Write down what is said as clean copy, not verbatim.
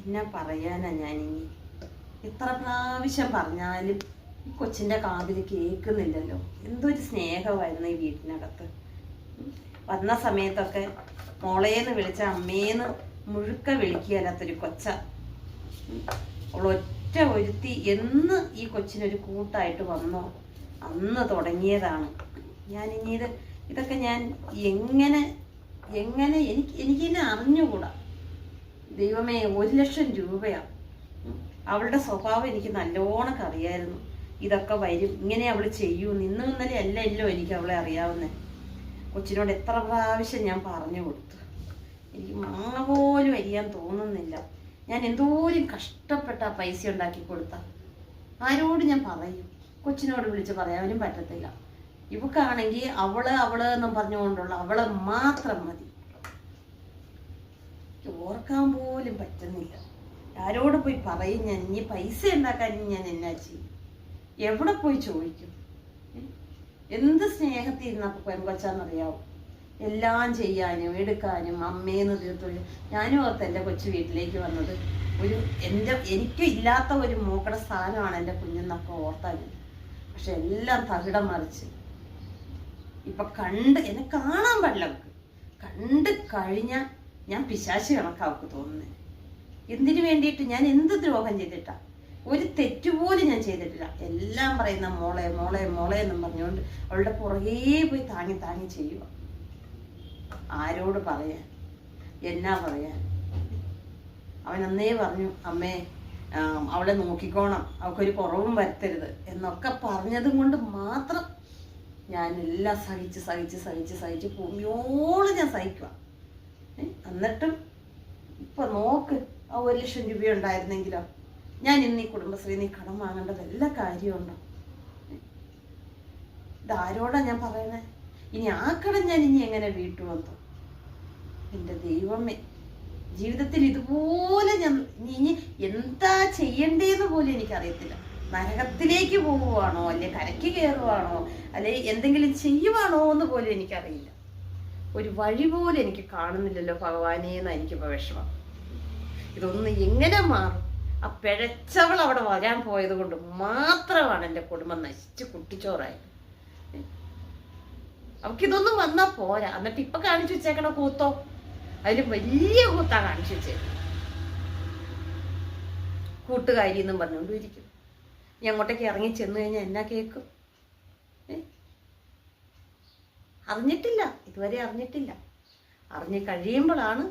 എന്നാ പറയാനാ ഞാനിനി? എത്ര പ്രാവശ്യം പറഞ്ഞാലും ഈ കൊച്ചിൻ്റെ കാതിൽ കേൾക്കുന്നില്ലല്ലോ. എന്തൊരു സ്നേഹമായിരുന്നു ഈ വീട്ടിനകത്ത്. വന്ന സമയത്തൊക്കെ മോളേന്ന് വിളിച്ച അമ്മേന്ന് മുഴുക്ക വിളിക്കുകയല്ലാത്തൊരു കൊച്ച. അവളൊറ്റ ഒരുത്തി എന്ന് ഈ കൊച്ചിനൊരു കൂട്ടായിട്ട് വന്നോ അന്ന് തുടങ്ങിയതാണ്. ഞാനിനി ഇതൊക്കെ ഞാൻ എങ്ങനെ എനിക്കിനെ അറിഞ്ഞുകൂടാ. ദൈവമേ, 1,00,000 രൂപയാണ്. അവളുടെ സ്വഭാവം എനിക്ക് നല്ലോണം അറിയായിരുന്നു. ഇതൊക്കെ വരും, ഇങ്ങനെ അവൾ ചെയ്യൂ. ഇന്നും ഇന്നലെ അല്ലല്ലോ എനിക്ക് അവളെ അറിയാവുന്നേ. കൊച്ചിനോട് എത്ര പ്രാവശ്യം ഞാൻ പറഞ്ഞു കൊടുത്തു. എനിക്ക് മാങ്ങ പോലും അരിയാൻ തോന്നുന്നില്ല. ഞാൻ എന്തോരം കഷ്ടപ്പെട്ട പൈസ ഉണ്ടാക്കി കൊടുത്ത. ആരോട് ഞാൻ പറയും? കൊച്ചിനോട് വിളിച്ച് പറയാനും പറ്റത്തില്ല. ഇവക്കാണെങ്കിൽ അവള് എന്നും പറഞ്ഞുകൊണ്ടുള്ള അവളെ മാത്രം മതി. ഓർക്കാൻ പോലും പറ്റുന്നില്ല. ആരോട് പോയി പറയും? ഞാൻ ഇനി പൈസ ഉണ്ടാക്കാൻ ഞാൻ എന്നാ ചെയ്യും? എവിടെ പോയി ചോദിക്കും? എന്ത് സ്നേഹത്തിൽ ഇരുന്നപ്പോൾ പെൺകൊച്ചാന്നറിയാവും. എല്ലാം ചെയ്യാനും എടുക്കാനും അമ്മേന്ന് തീർത്തൊരു. ഞാനും ഓർത്ത് എൻ്റെ കൊച്ചു വീട്ടിലേക്ക് വന്നത് എനിക്ക് ഇല്ലാത്ത ഒരു മൂക്കട സ്ഥാനമാണ് എൻ്റെ കുഞ്ഞെന്നൊക്കെ ഓർത്താൻ. പക്ഷെ എല്ലാം തകിടം മറിച്ച് ഇപ്പൊ എന്നെ കാണാൻ പാടില്ല. അവർക്ക് കണ്ട് കഴിഞ്ഞാൽ ഞാൻ പിശാചി കണക്കാവർക്ക് തോന്നുന്നത്. എന്തിനു വേണ്ടിയിട്ട്? ഞാൻ എന്ത് ദ്രോഹം ചെയ്തിട്ടാ? ഒരു തെറ്റുപോലും ഞാൻ ചെയ്തിട്ടില്ല. എല്ലാം പറയുന്ന മോളെ മോളെ മോളെ എന്നും പറഞ്ഞുകൊണ്ട് അവളുടെ പുറകേ പോയി താങ്ങി താങ്ങി ചെയ്യുക. ആരോട് പറയാൻ? എന്നാ പറയാൻ? അവൻ അന്നേ പറഞ്ഞു, അമ്മേ അവളെ നോക്കിക്കോണം, അവൾക്കൊരു കുറവും വരുത്തരുത് എന്നൊക്കെ പറഞ്ഞതും കൊണ്ട് മാത്രം ഞാൻ എല്ലാം സഹിച്ച് ഭൂമിയോളം ഞാൻ സഹിക്കുക. എന്നിട്ടും ഇപ്പൊ നോക്ക്, ആ 1,00,000 രൂപ ഉണ്ടായിരുന്നെങ്കിലോ ഞാൻ ഇന്ന് ഈ കുടുംബശ്രീ കടം വാങ്ങേണ്ട വല്ല കാര്യമുണ്ടോ? ഇതാരോടാ ഞാൻ പറയണേ? ഇനി ആ കടം ഞാൻ ഇനി എങ്ങനെ വീട്ടുവന്നോ? എൻ്റെ ദൈവമേ, ജീവിതത്തിൽ ഇതുപോലെ ഞാൻ ഇനി എന്താ ചെയ്യണ്ടേന്ന് പോലും എനിക്കറിയത്തില്ല. നരകത്തിലേക്ക് പോവുകയാണോ, അല്ലെ കരയ്ക്ക് കയറുവാണോ, അല്ലെ എന്തെങ്കിലും ചെയ്യുവാണോ എന്ന് പോലും എനിക്കറിയില്ല. ഒരു വഴി പോലും എനിക്ക് കാണുന്നില്ലല്ലോ ഭഗവാനേന്ന് എനിക്കിപ്പോൾ വിഷമം. ഇതൊന്ന് എങ്ങനെ മാറും? ആ പിഴച്ചവൾ അവിടെ വരാൻ പോയത് കൊണ്ട് മാത്രമാണ് എൻ്റെ കുടുംബം നശിച്ച് കുട്ടിച്ചോറായത്. അവക്കിതൊന്നും വന്നാ പോരാ. എന്നിട്ട് ഇപ്പൊ കാണിച്ചു വെച്ചേക്കണ കൂത്തോ, അതിൽ വലിയ കൂത്താ കാണിച്ചു വെച്ചേക്കണം. കൂട്ടുകാരി എന്നും പറഞ്ഞുകൊണ്ടിരിക്കും. നീ അങ്ങോട്ടേക്ക് ഇറങ്ങി ചെന്ന് കഴിഞ്ഞാൽ എന്നാ കേൾക്കും? അറിഞ്ഞിട്ടില്ല, ഇതുവരെ അറിഞ്ഞിട്ടില്ല. അറിഞ്ഞു കഴിയുമ്പോഴാണ്